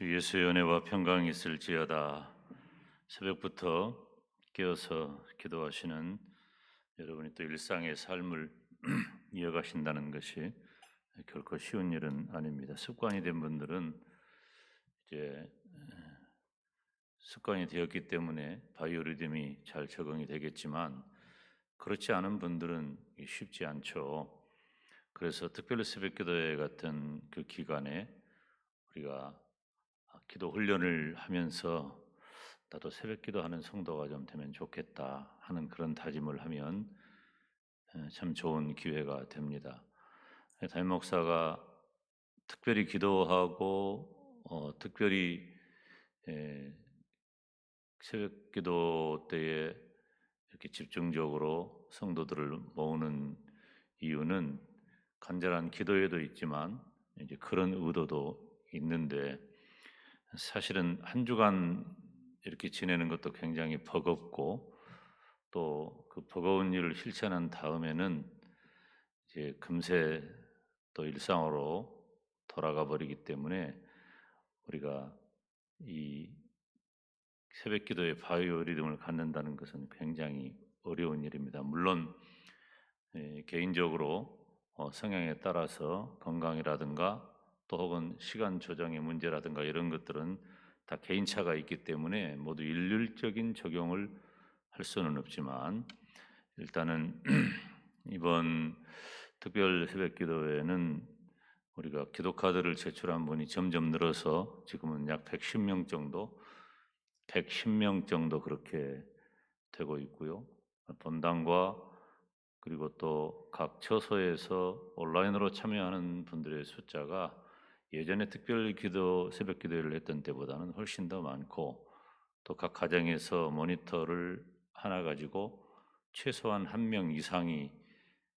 주 예수의 은혜와 평강이 있을지어다. 새벽부터 깨어서 기도하시는 여러분이 또 일상의 삶을 이어가신다는 것이 결코 쉬운 일은 아닙니다. 습관이 된 분들은 이제 습관이 되었기 때문에 바이오리듬이 잘 적응이 되겠지만 그렇지 않은 분들은 쉽지 않죠. 그래서 특별히 새벽기도회 같은 그 기간에 우리가 기도 훈련을 하면서 나도 새벽 기도하는 성도가 좀 되면 좋겠다 하는 그런 다짐을 하면 참 좋은 기회가 됩니다. 담임 목사가 특별히 기도하고 특별히 에, 새벽 기도 때에 이렇게 집중적으로 성도들을 모으는 이유는 간절한 기도에도 있지만 이제 그런 의도도 있는데 사실은 한 주간 이렇게 지내는 것도 굉장히 버겁고 또 그 버거운 일을 실천한 다음에는 이제 금세 또 일상으로 돌아가 버리기 때문에 우리가 이 새벽 기도의 바이오 리듬을 갖는다는 것은 굉장히 어려운 일입니다. 물론 개인적으로 성향에 따라서 건강이라든가 또 혹은 시간 조정의 문제라든가 이런 것들은 다 개인차가 있기 때문에 모두 일률적인 적용을 할 수는 없지만 일단은 이번 특별 새벽 기도회는 우리가 기도 카드를 제출한 분이 점점 늘어서 지금은 약 110명 정도, 110명 정도 그렇게 되고 있고요. 본당과 그리고 또 각 처소에서 온라인으로 참여하는 분들의 숫자가 예전에 특별 기도, 새벽 기도회를 했던 때보다는 훨씬 더 많고 또 각 가정에서 모니터를 하나 가지고 최소한 한 명 이상이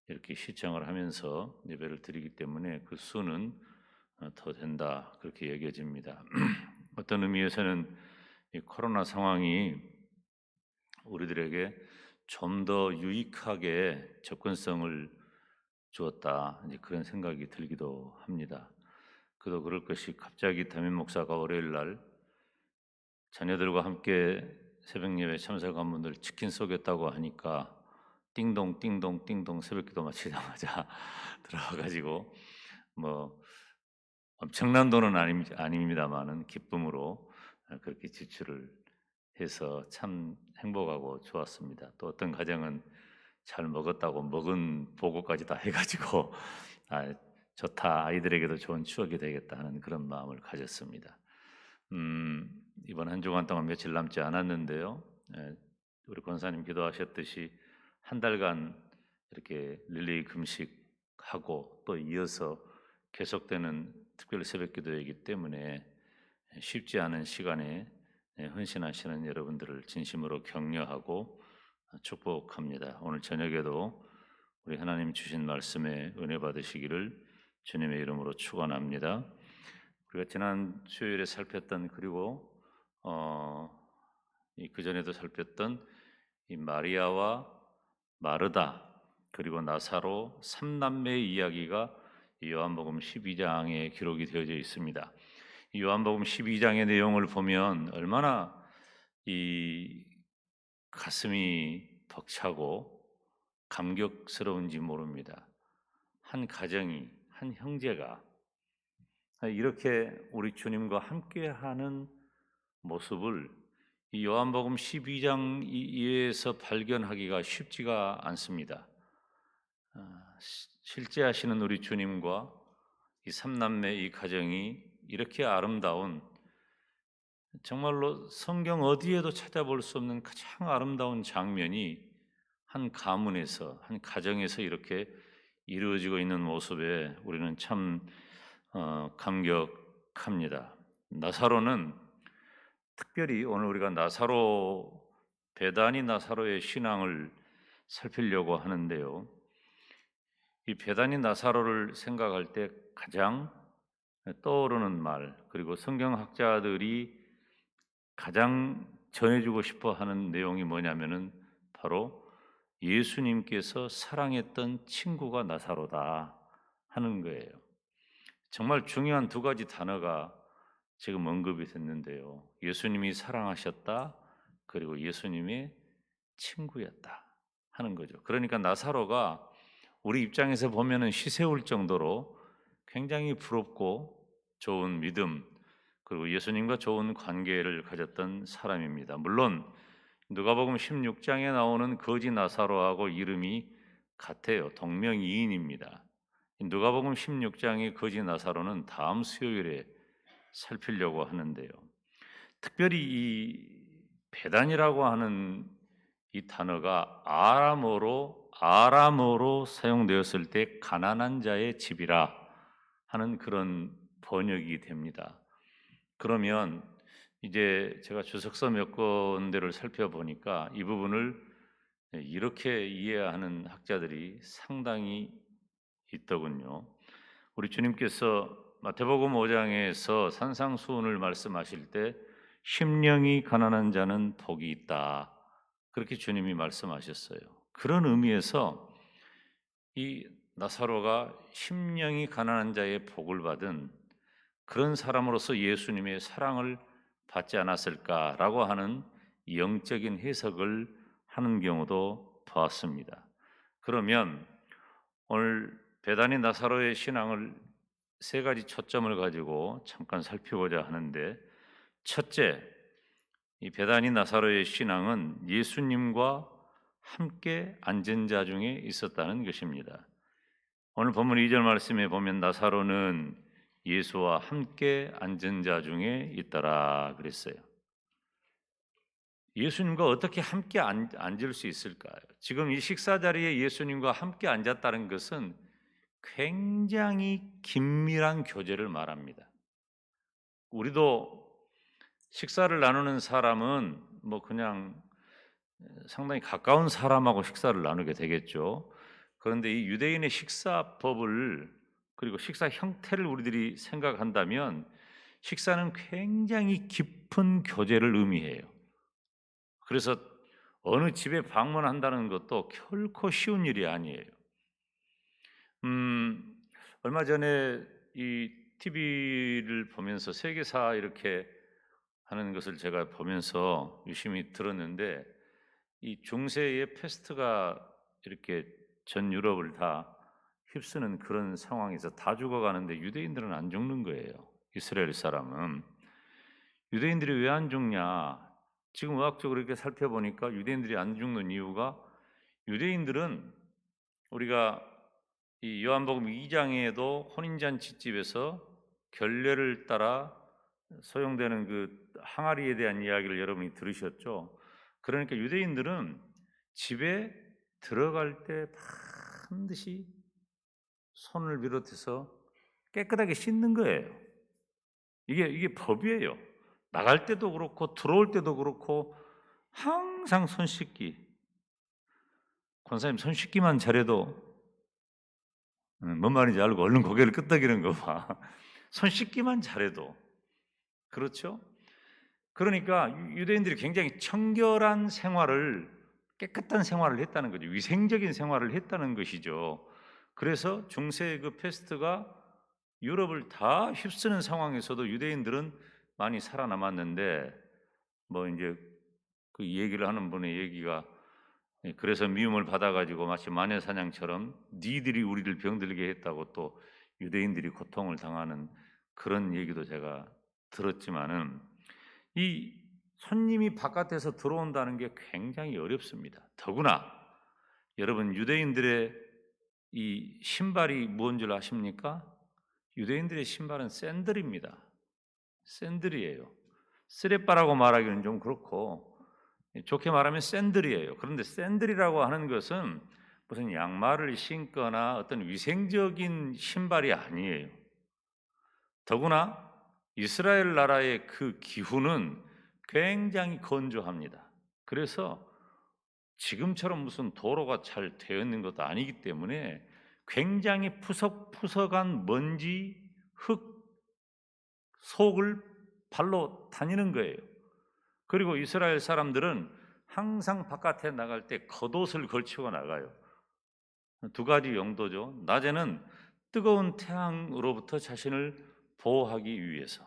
이렇게 시청을 하면서 예배를 드리기 때문에 그 수는 더 된다 그렇게 여겨집니다. 어떤 의미에서는 이 코로나 상황이 우리들에게 좀 더 유익하게 접근성을 주었다. 이제 그런 생각이 들기도 합니다. 그도 그럴 것이 갑자기 담임 목사가 월요일 날 자녀들과 함께 새벽 예배 참석한 분들 치킨 쏘겠다고 하니까 띵동 띵동 띵동 새벽기도 마치자마자 들어와 가지고 뭐 엄청난 돈은 아닙니다만은 기쁨으로 그렇게 지출을 해서 참 행복하고 좋았습니다. 또 어떤 가정은 잘 먹었다고 먹은 보고까지 다 해가지고 아, 좋다 아이들에게도 좋은 추억이 되겠다 하는 그런 마음을 가졌습니다. 이번 한 주간 동안 며칠 남지 않았는데요. 우리 권사님 기도하셨듯이 한 달간 이렇게 릴레이 금식하고 또 이어서 계속되는 특별 새벽 기도이기 때문에 쉽지 않은 시간에 헌신하시는 여러분들을 진심으로 격려하고 축복합니다. 오늘 저녁에도 우리 하나님 주신 말씀에 은혜 받으시기를 주님의 이름으로 축원합니다. 우리가 지난 수요일에 살폈던 그리고 그 전에도 살폈던 이 마리아와 마르다 그리고 나사로 삼남매의 이야기가 이 요한복음 12장에 기록이 되어져 있습니다. 이 요한복음 12장의 내용을 보면 얼마나 이 가슴이 벅차고 감격스러운지 모릅니다. 한 가정이 한 형제가 이렇게 우리 주님과 함께하는 모습을 이 요한복음 12장 이에서 발견하기가 쉽지가 않습니다. 실제 하시는 우리 주님과 이 삼남매 이 가정이 이렇게 아름다운 정말로 성경 어디에도 찾아볼 수 없는 가장 아름다운 장면이 한 가문에서 한 가정에서 이렇게 이루어지고 있는 모습에 우리는 참 감격합니다. 나사로는 특별히 오늘 우리가 나사로 베다니 나사로의 신앙을 살피려고 하는데요. 이 베다니 나사로를 생각할 때 가장 떠오르는 말 그리고 성경학자들이 가장 전해주고 싶어 하는 내용이 뭐냐면은 바로 예수님께서 사랑했던 친구가 나사로다 하는 거예요. 정말 중요한 두 가지 단어가 지금 언급이 됐는데요. 예수님이 사랑하셨다. 그리고 예수님의 친구였다 하는 거죠. 그러니까 나사로가 우리 입장에서 보면은 시세울 정도로 굉장히 부럽고 좋은 믿음 그리고 예수님과 좋은 관계를 가졌던 사람입니다. 물론 누가복음 16장에 나오는 거지 나사로하고 이름이 같아요. 동명이인입니다. 누가복음 16장의 거지 나사로는 다음 수요일에 살피려고 하는데요. 특별히 이 베단이라고 하는 이 단어가 아람어로 사용되었을 때 가난한 자의 집이라 하는 그런 번역이 됩니다. 그러면 이제 제가 주석서 몇 군데를 살펴보니까 이 부분을 이렇게 이해하는 학자들이 상당히 있더군요. 우리 주님께서 마태복음 5장에서 산상수훈을 말씀하실 때 심령이 가난한 자는 복이 있다. 그렇게 주님이 말씀하셨어요. 그런 의미에서 이 나사로가 심령이 가난한 자의 복을 받은 그런 사람으로서 예수님의 사랑을 받지 않았을까라고 하는 영적인 해석을 하는 경우도 보았습니다. 그러면 오늘 베다니 나사로의 신앙을 세 가지 초점을 가지고 잠깐 살펴보자 하는데, 첫째, 이 베다니 나사로의 신앙은 예수님과 함께 앉은 자 중에 있었다는 것입니다. 오늘 본문 2절 말씀에 보면 나사로는 예수와 함께 앉은 자 중에 있더라 그랬어요. 예수님과 어떻게 함께 앉을 수 있을까요? 지금 이 식사 자리에 예수님과 함께 앉았다는 것은 굉장히 긴밀한 교제를 말합니다. 우리도 식사를 나누는 사람은 뭐 그냥 상당히 가까운 사람하고 식사를 나누게 되겠죠. 그런데 이 유대인의 식사법을 그리고 식사 형태를 우리들이 생각한다면 식사는 굉장히 깊은 교제를 의미해요. 그래서 어느 집에 방문한다는 것도 결코 쉬운 일이 아니에요. 얼마 전에 이 TV를 보면서 세계사 이렇게 하는 것을 제가 보면서 유심히 들었는데, 이 중세의 패스트가 이렇게 전 유럽을 다 휩쓰는 그런 상황에서 다 죽어가는데 유대인들은 안 죽는 거예요. 이스라엘 사람은. 유대인들이 왜 안 죽냐? 지금 의학적으로 이렇게 살펴보니까 유대인들이 안 죽는 이유가, 유대인들은 우리가 이 요한복음 2장에도 혼인잔치집에서 결례를 따라 소용되는 그 항아리에 대한 이야기를 여러분이 들으셨죠? 그러니까 유대인들은 집에 들어갈 때 반드시 손을 비롯해서 깨끗하게 씻는 거예요. 이게 법이에요. 나갈 때도 그렇고 들어올 때도 그렇고 항상 손 씻기. 권사님 손 씻기만 잘해도 뭔 말인지 알고 얼른 고개를 끄덕이는 거 봐. 손 씻기만 잘해도. 그렇죠? 그러니까 유대인들이 굉장히 청결한 생활을, 깨끗한 생활을 했다는 거죠. 위생적인 생활을 했다는 것이죠. 그래서 중세의 그 패스트가 유럽을 다 휩쓰는 상황에서도 유대인들은 많이 살아남았는데, 뭐 이제 그 얘기를 하는 분의 얘기가, 그래서 미움을 받아가지고 마치 마녀사냥처럼 니들이 우리를 병들게 했다고 또 유대인들이 고통을 당하는 그런 얘기도 제가 들었지만은, 이 손님이 바깥에서 들어온다는 게 굉장히 어렵습니다. 더구나 여러분, 유대인들의 이 신발이 무엇인 줄 아십니까? 유대인들의 신발은 샌들입니다. 샌들이에요. 쓰레빠라고 말하기는 좀 그렇고 좋게 말하면 샌들이에요. 그런데 샌들이라고 하는 것은 무슨 양말을 신거나 어떤 위생적인 신발이 아니에요. 더구나 이스라엘 나라의 그 기후는 굉장히 건조합니다. 그래서 지금처럼 무슨 도로가 잘 되어 있는 것도 아니기 때문에 굉장히 푸석푸석한 먼지, 흙, 속을 발로 다니는 거예요. 그리고 이스라엘 사람들은 항상 바깥에 나갈 때 겉옷을 걸치고 나가요. 두 가지 용도죠. 낮에는 뜨거운 태양으로부터 자신을 보호하기 위해서.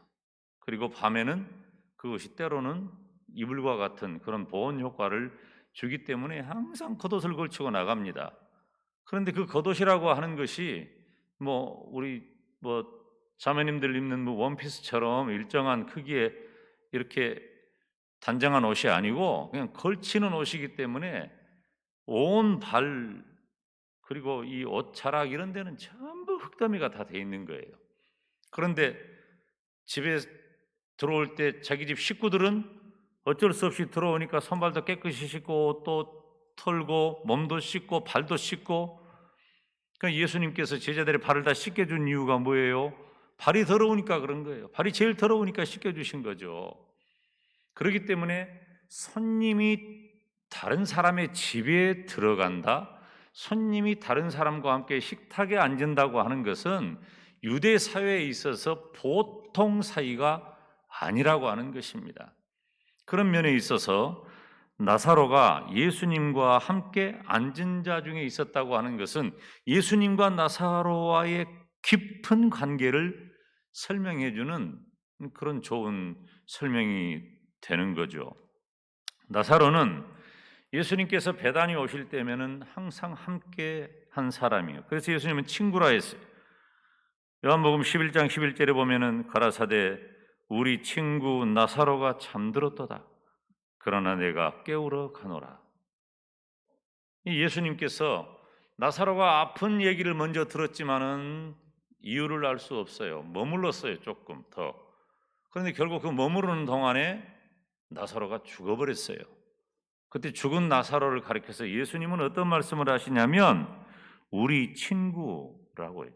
그리고 밤에는 그것이 때로는 이불과 같은 그런 보온 효과를 주기 때문에 항상 겉옷을 걸치고 나갑니다. 그런데 그 겉옷이라고 하는 것이 우리 자매님들 입는 원피스처럼 일정한 크기의 이렇게 단정한 옷이 아니고 그냥 걸치는 옷이기 때문에 온 발 그리고 이 옷자락 이런 데는 전부 흙더미가 다 돼 있는 거예요. 그런데 집에 들어올 때 자기 집 식구들은 어쩔 수 없이 들어오니까 손발도 깨끗이 씻고 또 털고 몸도 씻고 발도 씻고. 그러니까 예수님께서 제자들의 발을 다 씻겨준 이유가 뭐예요? 발이 더러우니까 그런 거예요. 발이 제일 더러우니까 씻겨주신 거죠. 그렇기 때문에 손님이 다른 사람의 집에 들어간다, 손님이 다른 사람과 함께 식탁에 앉는다고 하는 것은 유대 사회에 있어서 보통 사이가 아니라고 하는 것입니다. 그런 면에 있어서 나사로가 예수님과 함께 앉은 자 중에 있었다고 하는 것은 예수님과 나사로와의 깊은 관계를 설명해 주는 그런 좋은 설명이 되는 거죠. 나사로는 예수님께서 베다니 오실 때면은 항상 함께 한 사람이에요. 그래서 예수님은 친구라 했어요. 요한복음 11장 11절에 보면은 가라사대 우리 친구 나사로가 잠들었도다. 그러나 내가 깨우러 가노라. 예수님께서 나사로가 아픈 얘기를 먼저 들었지만은 이유를 알 수 없어요. 머물렀어요, 조금 더. 그런데 결국 그 머무르는 동안에 나사로가 죽어버렸어요. 그때 죽은 나사로를 가리켜서 예수님은 어떤 말씀을 하시냐면 우리 친구라고 해요.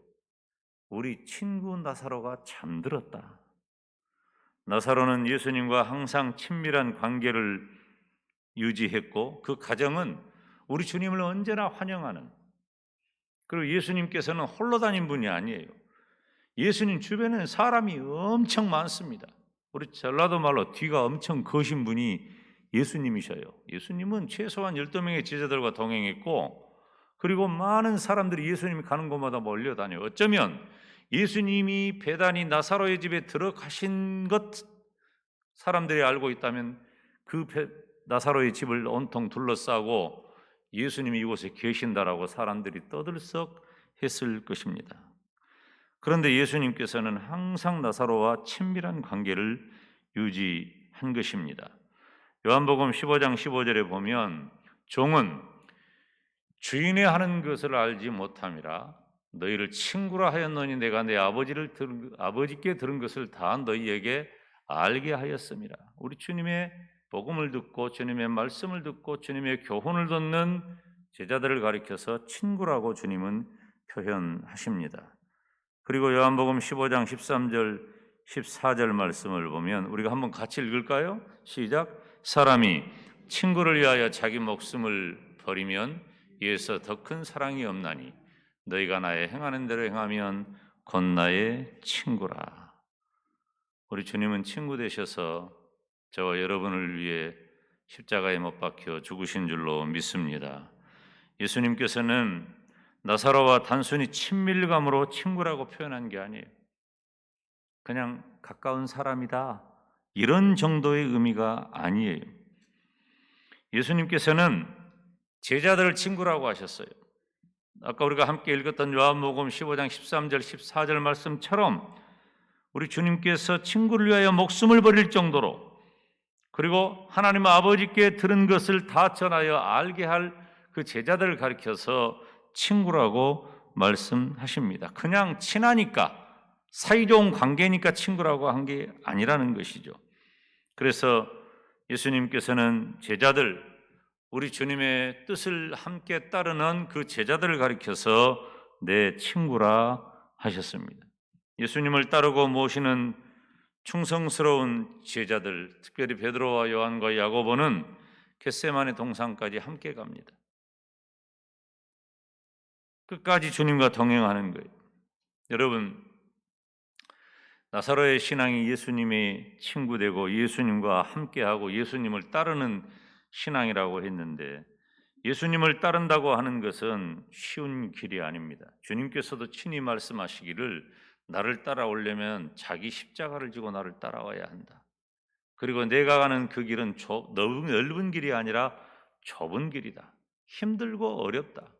우리 친구 나사로가 잠들었다. 나사로는 예수님과 항상 친밀한 관계를 유지했고 그 가정은 우리 주님을 언제나 환영하는, 그리고 예수님께서는 홀로 다닌 분이 아니에요. 예수님 주변에는 사람이 엄청 많습니다. 우리 전라도 말로 뒤가 엄청 거신 분이 예수님이셔요. 예수님은 최소한 12명의 제자들과 동행했고 그리고 많은 사람들이 예수님이 가는 곳마다 몰려다녀요. 어쩌면 예수님이 베다니 나사로의 집에 들어가신 것 사람들이 알고 있다면 그 나사로의 집을 온통 둘러싸고 예수님이 이곳에 계신다라고 사람들이 떠들썩했을 것입니다. 그런데 예수님께서는 항상 나사로와 친밀한 관계를 유지한 것입니다. 요한복음 15장 15절에 보면 종은 주인의 하는 것을 알지 못함이라 너희를 친구라 하였노니 내가 내 아버지께 들은 것을 다 너희에게 알게 하였음이라. 우리 주님의 복음을 듣고 주님의 말씀을 듣고 주님의 교훈을 듣는 제자들을 가리켜서 친구라고 주님은 표현하십니다. 그리고 요한복음 15장 13절 14절 말씀을 보면 우리가 한번 같이 읽을까요? 시작. 사람이 친구를 위하여 자기 목숨을 버리면 이에서 더 큰 사랑이 없나니 너희가 나의 행하는 대로 행하면 곧 나의 친구라. 우리 주님은 친구 되셔서 저와 여러분을 위해 십자가에 못 박혀 죽으신 줄로 믿습니다. 예수님께서는 나사로와 단순히 친밀감으로 친구라고 표현한 게 아니에요. 그냥 가까운 사람이다 이런 정도의 의미가 아니에요. 예수님께서는 제자들을 친구라고 하셨어요. 아까 우리가 함께 읽었던 요한복음 15장 13절 14절 말씀처럼 우리 주님께서 친구를 위하여 목숨을 버릴 정도로, 그리고 하나님 아버지께 들은 것을 다 전하여 알게 할 그 제자들을 가리켜서 친구라고 말씀하십니다. 그냥 친하니까 사이 좋은 관계니까 친구라고 한 게 아니라는 것이죠. 그래서 예수님께서는 제자들, 우리 주님의 뜻을 함께 따르는 그 제자들을 가리켜서 내 친구라 하셨습니다. 예수님을 따르고 모시는 충성스러운 제자들, 특별히 베드로와 요한과 야고보는 겟세마네 동산까지 함께 갑니다. 끝까지 주님과 동행하는 거예요. 여러분, 나사로의 신앙이 예수님의 친구 되고 예수님과 함께하고 예수님을 따르는 신앙이라고 했는데, 예수님을 따른다고 하는 것은 쉬운 길이 아닙니다. 주님께서도 친히 말씀하시기를 나를 따라오려면 자기 십자가를 지고 나를 따라와야 한다. 그리고 내가 가는 그 길은 넓은 길이 아니라 좁은 길이다. 힘들고 어렵다.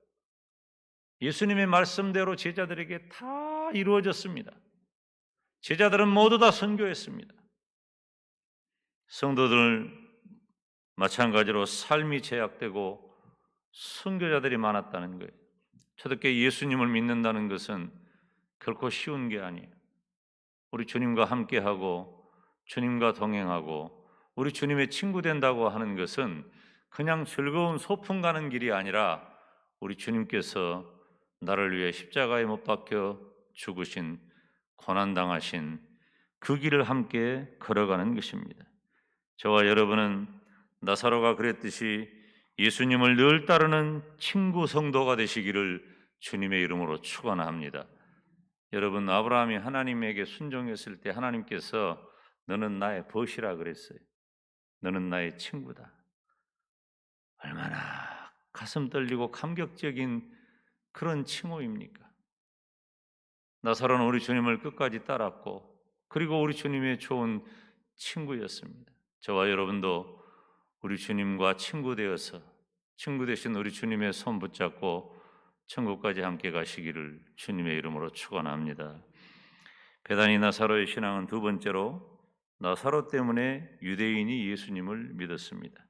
예수님의 말씀대로 제자들에게 다 이루어졌습니다. 제자들은 모두 다 선교했습니다. 성도들 마찬가지로 삶이 제약되고 선교자들이 많았다는 거예요. 초대교회 예수님을 믿는다는 것은 결코 쉬운 게 아니에요. 우리 주님과 함께하고 주님과 동행하고 우리 주님의 친구 된다고 하는 것은 그냥 즐거운 소풍 가는 길이 아니라 우리 주님께서 나를 위해 십자가에 못 박혀 죽으신 고난당하신 그 길을 함께 걸어가는 것입니다. 저와 여러분은 나사로가 그랬듯이 예수님을 늘 따르는 친구 성도가 되시기를 주님의 이름으로 축원합니다. 여러분, 아브라함이 하나님에게 순종했을 때 하나님께서 너는 나의 벗이라 그랬어요. 너는 나의 친구다. 얼마나 가슴 떨리고 감격적인 그런 칭호입니까? 나사로는 우리 주님을 끝까지 따랐고 그리고 우리 주님의 좋은 친구였습니다. 저와 여러분도 우리 주님과 친구 되어서 친구 되신 우리 주님의 손 붙잡고 천국까지 함께 가시기를 주님의 이름으로 축원합니다. 베다니 나사로의 신앙은 두 번째로 나사로 때문에 유대인이 예수님을 믿었습니다.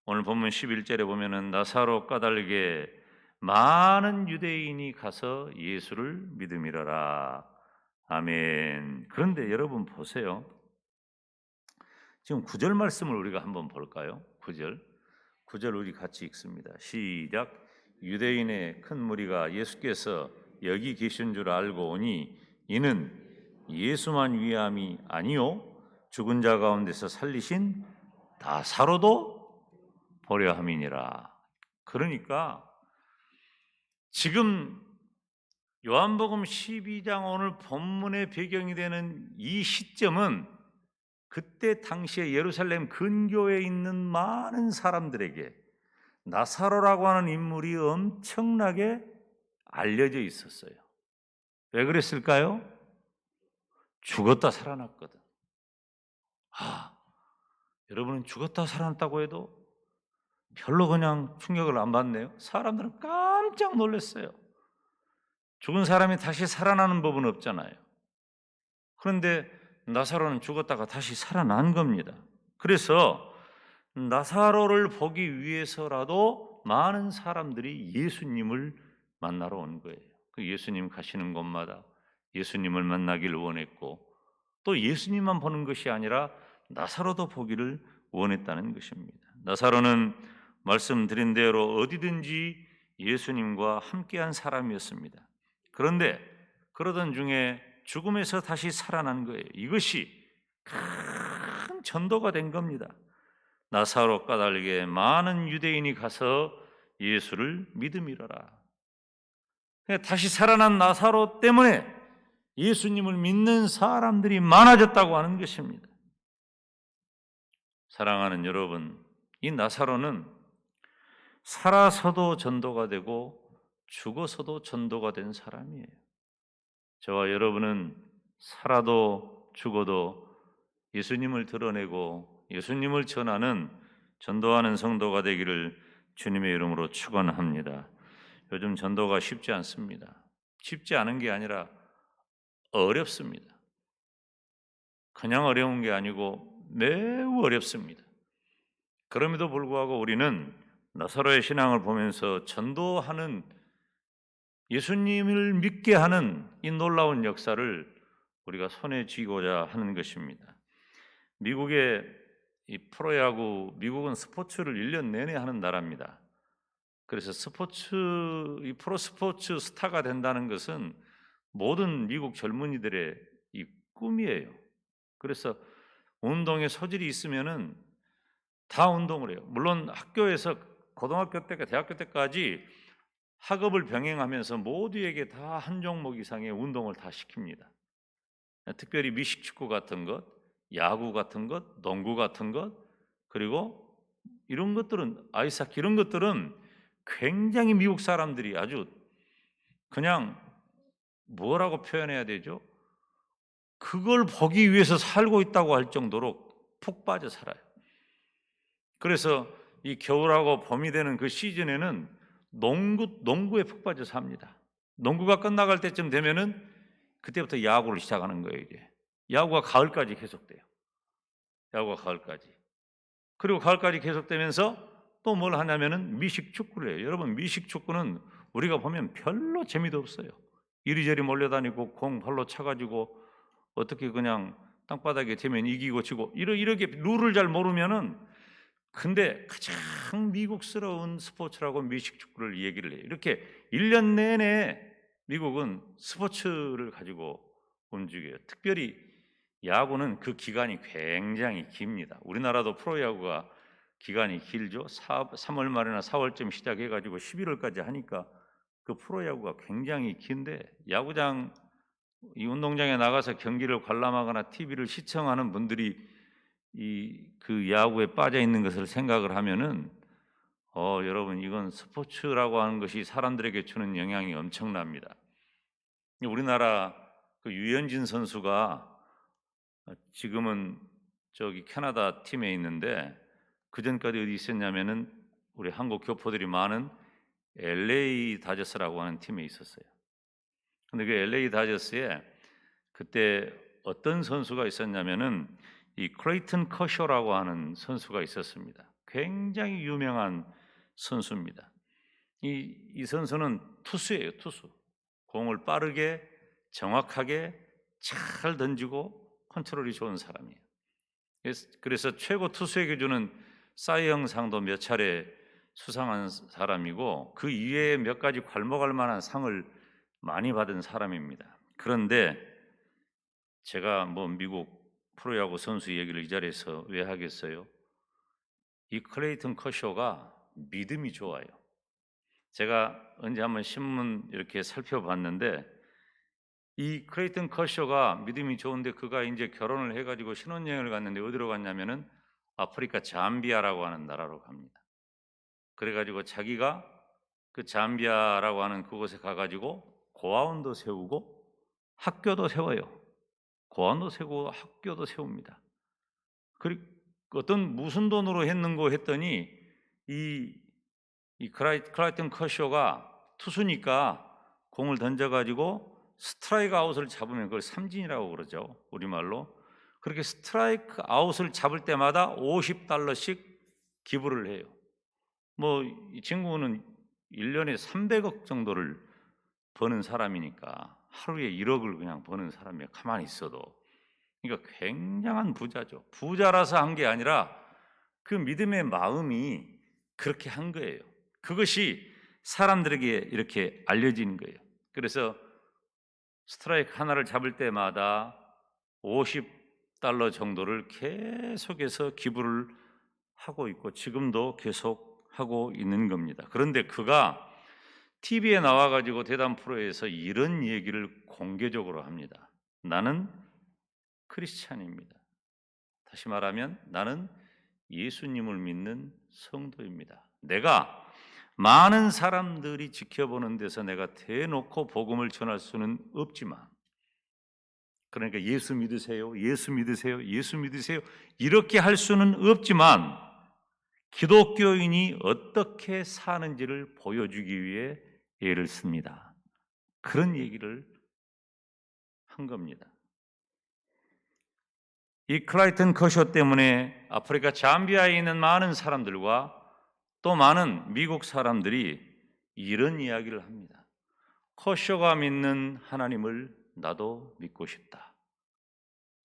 오늘 본문 11절에 보면은 나사로 까닭에 많은 유대인이 가서 예수를 믿음이러라. 아멘. 그런데 여러분 보세요. 지금 9절 말씀을 우리가 한번 볼까요? 9절 우리 같이 읽습니다. 시작. 유대인의 큰 무리가 예수께서 여기 계신 줄 알고 오니 이는 예수만 위함이 아니요 죽은 자 가운데서 살리신 나사로도 보려 함이니라. 그러니까 지금 요한복음 12장 오늘 본문의 배경이 되는 이 시점은 그때 당시에 예루살렘 근교에 있는 많은 사람들에게 나사로라고 하는 인물이 엄청나게 알려져 있었어요. 왜 그랬을까요? 죽었다 살아났거든. 여러분은 죽었다 살아났다고 해도 별로 그냥 충격을 안 받네요. 사람들은 깜짝 놀랐어요. 죽은 사람이 다시 살아나는 법은 없잖아요. 그런데 나사로는 죽었다가 다시 살아난 겁니다. 그래서 나사로를 보기 위해서라도 많은 사람들이 예수님을 만나러 온 거예요. 그 예수님 가시는 곳마다 예수님을 만나길 원했고 또 예수님만 보는 것이 아니라 나사로도 보기를 원했다는 것입니다. 나사로는 말씀드린 대로 어디든지 예수님과 함께한 사람이었습니다. 그런데 그러던 중에 죽음에서 다시 살아난 거예요. 이것이 큰 전도가 된 겁니다. 나사로 까닭에 많은 유대인이 가서 예수를 믿음이러라. 다시 살아난 나사로 때문에 예수님을 믿는 사람들이 많아졌다고 하는 것입니다. 사랑하는 여러분, 이 나사로는 살아서도 전도가 되고 죽어서도 전도가 된 사람이에요. 저와 여러분은 살아도 죽어도 예수님을 드러내고 예수님을 전하는 전도하는 성도가 되기를 주님의 이름으로 축원합니다. 요즘 전도가 쉽지 않습니다. 쉽지 않은 게 아니라 어렵습니다. 그냥 어려운 게 아니고 매우 어렵습니다. 그럼에도 불구하고 우리는 나사로의 신앙을 보면서 전도하는 예수님을 믿게 하는 이 놀라운 역사를 우리가 손에 쥐고자 하는 것입니다. 미국의 이 프로야구, 미국은 스포츠를 1년 내내 하는 나라입니다. 그래서 이 프로스포츠 스타가 된다는 것은 모든 미국 젊은이들의 이 꿈이에요. 그래서 운동에 소질이 있으면은 다 운동을 해요. 물론 학교에서 고등학교 때까 대학교 때까지 학업을 병행하면서 모두에게 다 한 종목 이상의 운동을 다 시킵니다. 특별히 미식축구 같은 것, 야구 같은 것, 농구 같은 것, 그리고 이런 것들은 아이스하키 이런 것들은 굉장히 미국 사람들이 아주 그냥 뭐라고 표현해야 되죠? 그걸 보기 위해서 살고 있다고 할 정도로 푹 빠져 살아요. 그래서 이 겨울하고 봄이 되는 그 시즌에는 농구에 푹 빠져 삽니다. 농구가 끝나갈 때쯤 되면은 그때부터 야구를 시작하는 거예요, 이게. 야구가 가을까지 계속돼요. 야구가 가을까지. 그리고 가을까지 계속되면서 또 뭘 하냐면은 미식 축구를 해요. 여러분, 미식 축구는 우리가 보면 별로 재미도 없어요. 이리저리 몰려다니고 공 발로 차가지고 어떻게 그냥 땅바닥에 대면 이기고 지고 이렇게 룰을 잘 모르면은, 근데 가장 미국스러운 스포츠라고 미식 축구를 얘기를 해요. 이렇게 1년 내내 미국은 스포츠를 가지고 움직여요. 특별히 야구는 그 기간이 굉장히 깁니다. 우리나라도 프로야구가 기간이 길죠. 3월 말이나 4월쯤 시작해가지고 11월까지 하니까 그 프로야구가 굉장히 긴데, 야구장 이 운동장에 나가서 경기를 관람하거나 TV를 시청하는 분들이 그 야구에 빠져 있는 것을 생각을 하면은 여러분, 이건 스포츠라고 하는 것이 사람들에게 주는 영향이 엄청납니다. 우리나라 그 유현진 선수가 지금은 저기 캐나다 팀에 있는데, 그 전까지 어디 있었냐면은 우리 한국 교포들이 많은 LA 다저스라고 하는 팀에 있었어요. 근데 그 LA 다저스에 그때 어떤 선수가 있었냐면은 이 클레이튼 커쇼라고 하는 선수가 있었습니다. 굉장히 유명한 선수입니다. 이 선수는 투수예요, 투수. 공을 빠르게 정확하게 잘 던지고 컨트롤이 좋은 사람이에요. 그래서 최고 투수에게 주는 사이영상도 몇 차례 수상한 사람이고, 그 이외에 몇 가지 괄목할 만한 상을 많이 받은 사람입니다. 그런데 제가 뭐 미국 프로야구 선수 얘기를 이 자리에서 왜 하겠어요? 이 클레이튼 커쇼가 믿음이 좋아요. 제가 언제 한번 신문 이렇게 살펴봤는데, 이 클레이튼 커쇼가 믿음이 좋은데 그가 이제 결혼을 해가지고 신혼여행을 갔는데 어디로 갔냐면은 아프리카 잠비아라고 하는 나라로 갑니다. 그래가지고 자기가 그 잠비아라고 하는 그곳에 가가지고 고아원도 세우고 학교도 세워요. 고아원도 세우고 학교도 세웁니다. 그리고 어떤 무슨 돈으로 했는고 했더니 이 클라이튼 커쇼가 투수니까 공을 던져가지고 스트라이크 아웃을 잡으면 그걸 삼진이라고 그러죠, 우리말로. 그렇게 스트라이크 아웃을 잡을 때마다 $50씩 기부를 해요. 뭐 이 친구는 1년에 300억 정도를 버는 사람이니까 하루에 1억을 그냥 버는 사람이에요, 가만히 있어도. 그러니까 굉장한 부자죠. 부자라서 한 게 아니라 그 믿음의 마음이 그렇게 한 거예요. 그것이 사람들에게 이렇게 알려지는 거예요. 그래서 스트라이크 하나를 잡을 때마다 $50 정도를 계속해서 기부를 하고 있고 지금도 계속 하고 있는 겁니다. 그런데 그가 TV에 나와가지고 대담 프로에서 이런 얘기를 공개적으로 합니다. 나는 크리스찬입니다. 다시 말하면 나는 예수님을 믿는 성도입니다. 내가 많은 사람들이 지켜보는 데서 내가 대놓고 복음을 전할 수는 없지만, 그러니까 예수 믿으세요, 예수 믿으세요, 예수 믿으세요 이렇게 할 수는 없지만, 기독교인이 어떻게 사는지를 보여주기 위해 애를 씁니다. 그런 얘기를 한 겁니다. 이 클라이튼 커쇼 때문에 아프리카 잠비아에 있는 많은 사람들과 또 많은 미국 사람들이 이런 이야기를 합니다. 커쇼가 믿는 하나님을 나도 믿고 싶다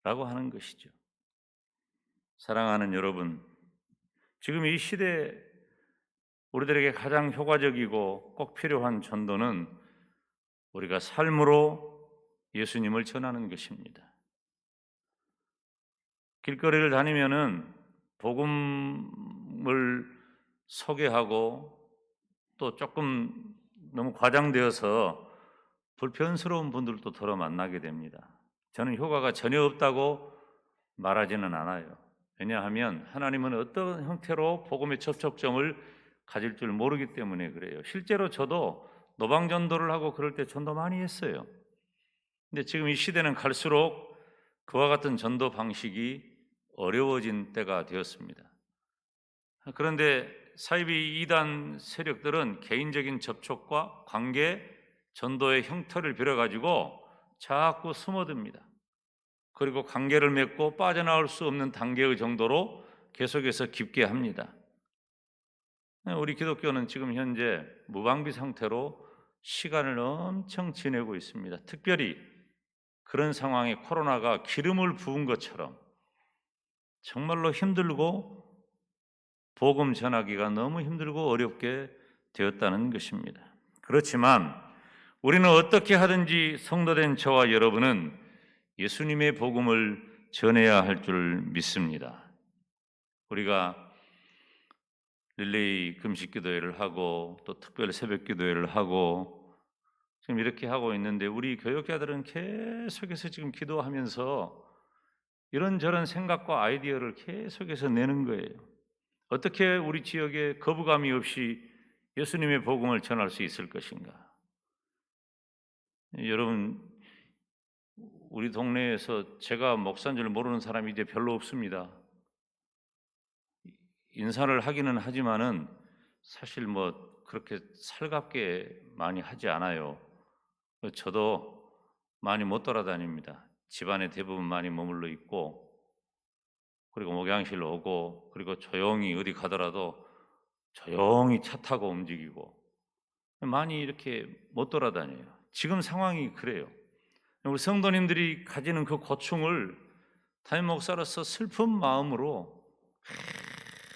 라고 하는 것이죠. 사랑하는 여러분, 지금 이 시대에 우리들에게 가장 효과적이고 꼭 필요한 전도는 우리가 삶으로 예수님을 전하는 것입니다. 길거리를 다니면은 복음을 소개하고 또 조금 너무 과장되어서 불편스러운 분들도 더러 만나게 됩니다. 저는 효과가 전혀 없다고 말하지는 않아요. 왜냐하면 하나님은 어떤 형태로 복음의 접촉점을 가질 줄 모르기 때문에 그래요. 실제로 저도 노방전도를 하고 그럴 때 전도 많이 했어요. 근데 지금 이 시대는 갈수록 그와 같은 전도 방식이 어려워진 때가 되었습니다. 그런데 사이비 이단 세력들은 개인적인 접촉과 관계, 전도의 형태를 빌어가지고 자꾸 숨어듭니다. 그리고 관계를 맺고 빠져나올 수 없는 단계의 정도로 계속해서 깊게 합니다. 우리 기독교는 지금 현재 무방비 상태로 시간을 엄청 지내고 있습니다. 특별히 그런 상황에 코로나가 기름을 부은 것처럼 정말로 힘들고 복음 전하기가 너무 힘들고 어렵게 되었다는 것입니다. 그렇지만 우리는 어떻게 하든지 성도된 저와 여러분은 예수님의 복음을 전해야 할 줄 믿습니다. 우리가 릴레이 금식 기도회를 하고 또 특별 새벽 기도회를 하고 지금 이렇게 하고 있는데 우리 교역자들은 계속해서 지금 기도하면서 이런저런 생각과 아이디어를 계속해서 내는 거예요. 어떻게 우리 지역에 거부감이 없이 예수님의 복음을 전할 수 있을 것인가? 여러분, 우리 동네에서 제가 목사인 줄 모르는 사람이 이제 별로 없습니다. 인사를 하기는 하지만은 사실 뭐 그렇게 살갑게 많이 하지 않아요. 저도 많이 못 돌아다닙니다. 집안에 대부분 많이 머물러 있고, 그리고 목양실로 오고, 그리고 조용히 어디 가더라도 조용히 차 타고 움직이고 많이 이렇게 못 돌아다녀요. 지금 상황이 그래요. 우리 성도님들이 가지는 그 고충을 담임 목사로서 슬픈 마음으로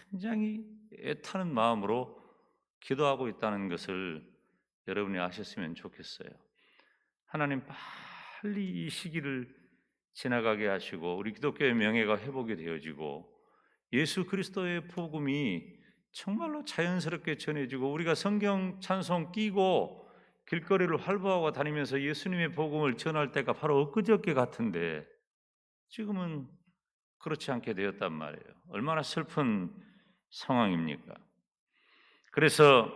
굉장히 애타는 마음으로 기도하고 있다는 것을 여러분이 아셨으면 좋겠어요. 하나님 빨리 이 시기를 지나가게 하시고 우리 기독교의 명예가 회복이 되어지고 예수 그리스도의 복음이 정말로 자연스럽게 전해지고 우리가 성경 찬송 끼고 길거리를 활보하고 다니면서 예수님의 복음을 전할 때가 바로 엊그저께 같은데 지금은 그렇지 않게 되었단 말이에요. 얼마나 슬픈 상황입니까? 그래서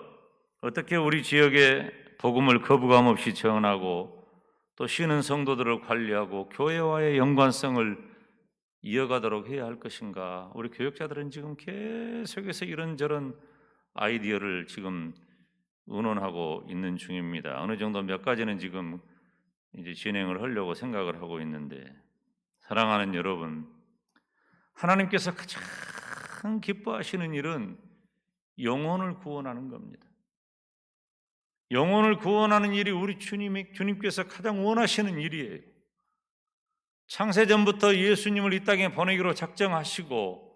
어떻게 우리 지역에 복음을 거부감 없이 전하고 또 쉬는 성도들을 관리하고 교회와의 연관성을 이어가도록 해야 할 것인가? 우리 교역자들은 지금 계속해서 이런저런 아이디어를 지금 의논하고 있는 중입니다. 어느 정도 몇 가지는 지금 이제 진행을 하려고 생각을 하고 있는데, 사랑하는 여러분, 하나님께서 가장 기뻐하시는 일은 영혼을 구원하는 겁니다. 영혼을 구원하는 일이 우리 주님께서 가장 원하시는 일이에요. 창세전부터 예수님을 이 땅에 보내기로 작정하시고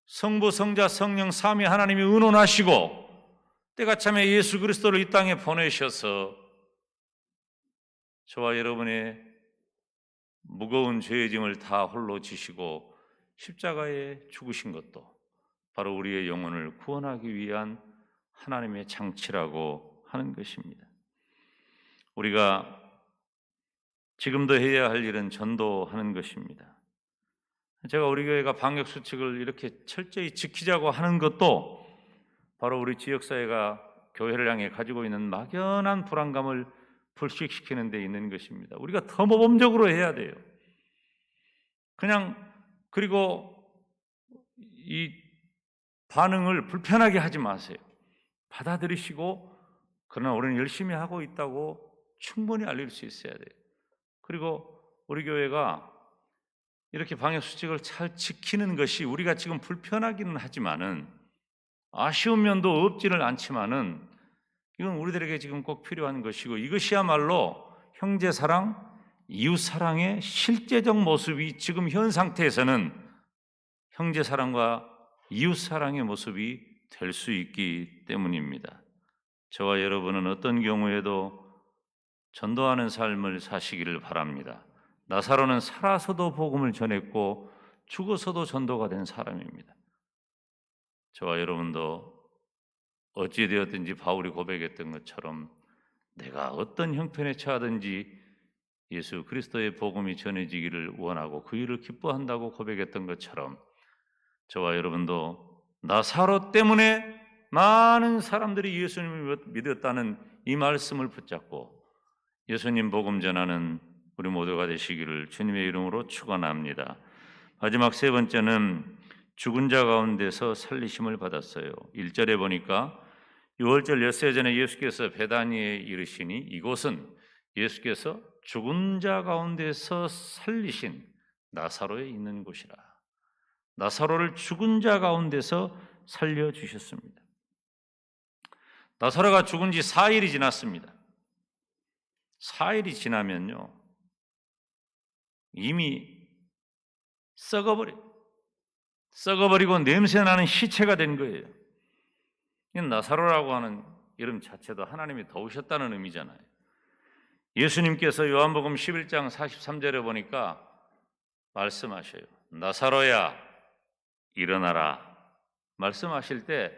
성부, 성자, 성령 삼위 하나님이 의논하시고 때가 참에 예수 그리스도를 이 땅에 보내셔서 저와 여러분의 무거운 죄의 짐을 다 홀로 지시고 십자가에 죽으신 것도 바로 우리의 영혼을 구원하기 위한 하나님의 장치라고 하는 것입니다. 우리가 지금도 해야 할 일은 전도하는 것입니다. 제가 우리 교회가 방역수칙을 이렇게 철저히 지키자고 하는 것도 바로 우리 지역사회가 교회를 향해 가지고 있는 막연한 불안감을 불식시키는 데 있는 것입니다. 우리가 더 모범적으로 해야 돼요. 그리고 이 반응을 불편하게 하지 마세요. 받아들이시고 그러나 우리는 열심히 하고 있다고 충분히 알릴 수 있어야 돼요. 그리고 우리 교회가 이렇게 방역수칙을 잘 지키는 것이 우리가 지금 불편하기는 하지만은 아쉬운 면도 없지는 않지만은 이건 우리들에게 지금 꼭 필요한 것이고 이것이야말로 형제사랑, 이웃사랑의 실제적 모습이 지금 현 상태에서는 형제사랑과 이웃사랑의 모습이 될 수 있기 때문입니다. 저와 여러분은 어떤 경우에도 전도하는 삶을 사시기를 바랍니다. 나사로는 살아서도 복음을 전했고 죽어서도 전도가 된 사람입니다. 저와 여러분도 어찌되었든지 바울이 고백했던 것처럼 내가 어떤 형편에 처하든지 예수 그리스도의 복음이 전해지기를 원하고 그 일을 기뻐한다고 고백했던 것처럼 저와 여러분도 나사로 때문에 많은 사람들이 예수님을 믿었다는 이 말씀을 붙잡고 예수님 복음 전하는 우리 모두가 되시기를 주님의 이름으로 축원합니다. 마지막 세 번째는 죽은 자 가운데서 살리심을 받았어요. 1절에 보니까 6월절 엿새 전에 예수께서 베다니에 이르시니 이곳은 예수께서 죽은 자 가운데서 살리신 나사로에 있는 곳이라. 나사로를 죽은 자 가운데서 살려주셨습니다. 나사로가 죽은 지 4일이 지났습니다. 4일이 지나면요, 이미 썩어버리고 냄새나는 시체가 된 거예요. 나사로라고 하는 이름 자체도 하나님이 도우셨다는 의미잖아요. 예수님께서 요한복음 11장 43절에 보니까 말씀하셔요. 나사로야 일어나라. 말씀하실 때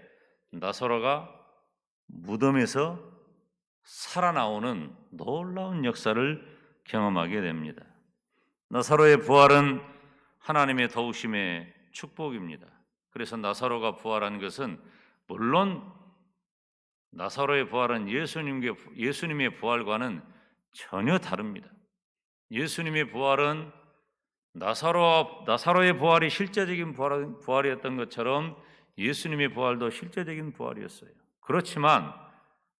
나사로가 무덤에서 살아나오는 놀라운 역사를 경험하게 됩니다. 나사로의 부활은 하나님의 도우심의 축복입니다. 그래서 나사로가 부활한 것은 물론 나사로의 부활은 예수님의 부활과는 전혀 다릅니다. 예수님의 부활은 나사로의 부활이 실제적인 부활이었던 것처럼 예수님의 부활도 실제적인 부활이었어요. 그렇지만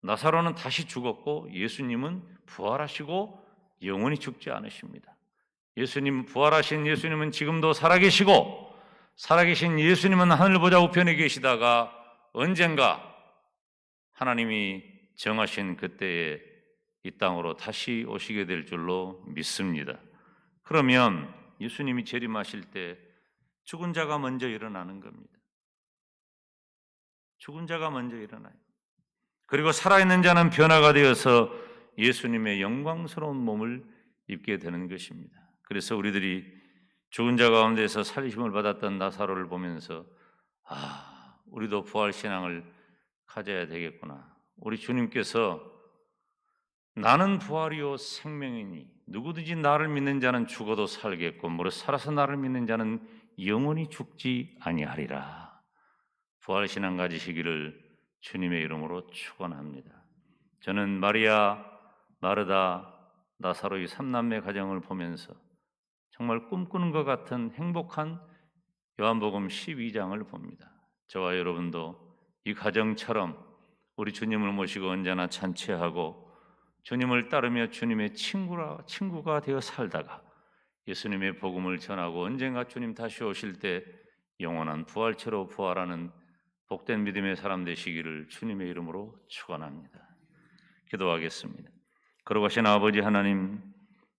나사로는 다시 죽었고 예수님은 부활하시고 영원히 죽지 않으십니다. 부활하신 예수님은 지금도 살아계시고 살아계신 예수님은 하늘보좌 우편에 계시다가 언젠가 하나님이 정하신 그때에 이 땅으로 다시 오시게 될 줄로 믿습니다. 그러면 예수님이 재림하실 때 죽은 자가 먼저 일어나는 겁니다. 죽은 자가 먼저 일어나요. 그리고 살아있는 자는 변화가 되어서 예수님의 영광스러운 몸을 입게 되는 것입니다. 그래서 우리들이 죽은 자 가운데서 살리심을 받았던 나사로를 보면서 우리도 부활신앙을 가져야 되겠구나. 우리 주님께서 나는 부활이요 생명이니 누구든지 나를 믿는 자는 죽어도 살겠고 무릇 살아서 나를 믿는 자는 영원히 죽지 아니하리라. 부활신앙 가지시기를 주님의 이름으로 축원합니다. 저는 마리아, 마르다, 나사로의 3남매 가정을 보면서 정말 꿈꾸는 것 같은 행복한 요한복음 12장을 봅니다. 저와 여러분도 이 가정처럼 우리 주님을 모시고 언제나 찬치하고 주님을 따르며 주님의 친구가 되어 살다가 예수님의 복음을 전하고 언젠가 주님 다시 오실 때 영원한 부활체로 부활하는 복된 믿음의 사람 되시기를 주님의 이름으로 축원합니다. 기도하겠습니다. 거룩하신 아버지 하나님,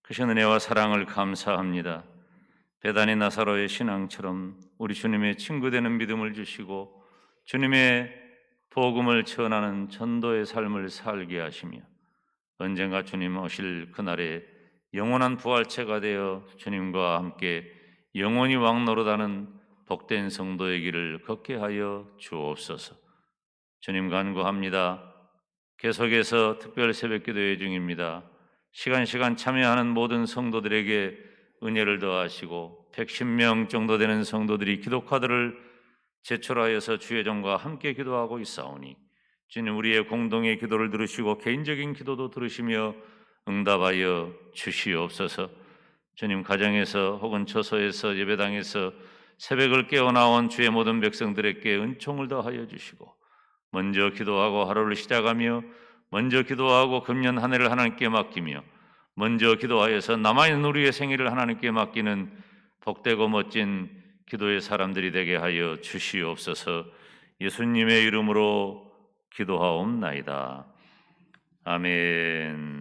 크신 은혜와 사랑을 감사합니다. 베다니 나사로의 신앙처럼 우리 주님의 친구 되는 믿음을 주시고 주님의 복음을 전하는 전도의 삶을 살게 하시며 언젠가 주님 오실 그날에 영원한 부활체가 되어 주님과 함께 영원히 왕노릇하는 복된 성도의 길을 걷게 하여 주옵소서. 주님 간구합니다. 계속해서 특별 새벽기도회 중입니다. 시간 참여하는 모든 성도들에게 은혜를 더하시고 110명 정도 되는 성도들이 기도카드를 제출하여서 주의 종과 함께 기도하고 있사오니 주님 우리의 공동의 기도를 들으시고 개인적인 기도도 들으시며 응답하여 주시옵소서. 주님 가정에서 혹은 처소에서 예배당에서 새벽을 깨어나온 주의 모든 백성들에게 은총을 더하여 주시고 먼저 기도하고 하루를 시작하며 먼저 기도하고 금년 한 해를 하나님께 맡기며 먼저 기도하여서 남아있는 우리의 생일을 하나님께 맡기는 복되고 멋진 기도의 사람들이 되게 하여 주시옵소서. 예수님의 이름으로 기도하옵나이다. 아멘.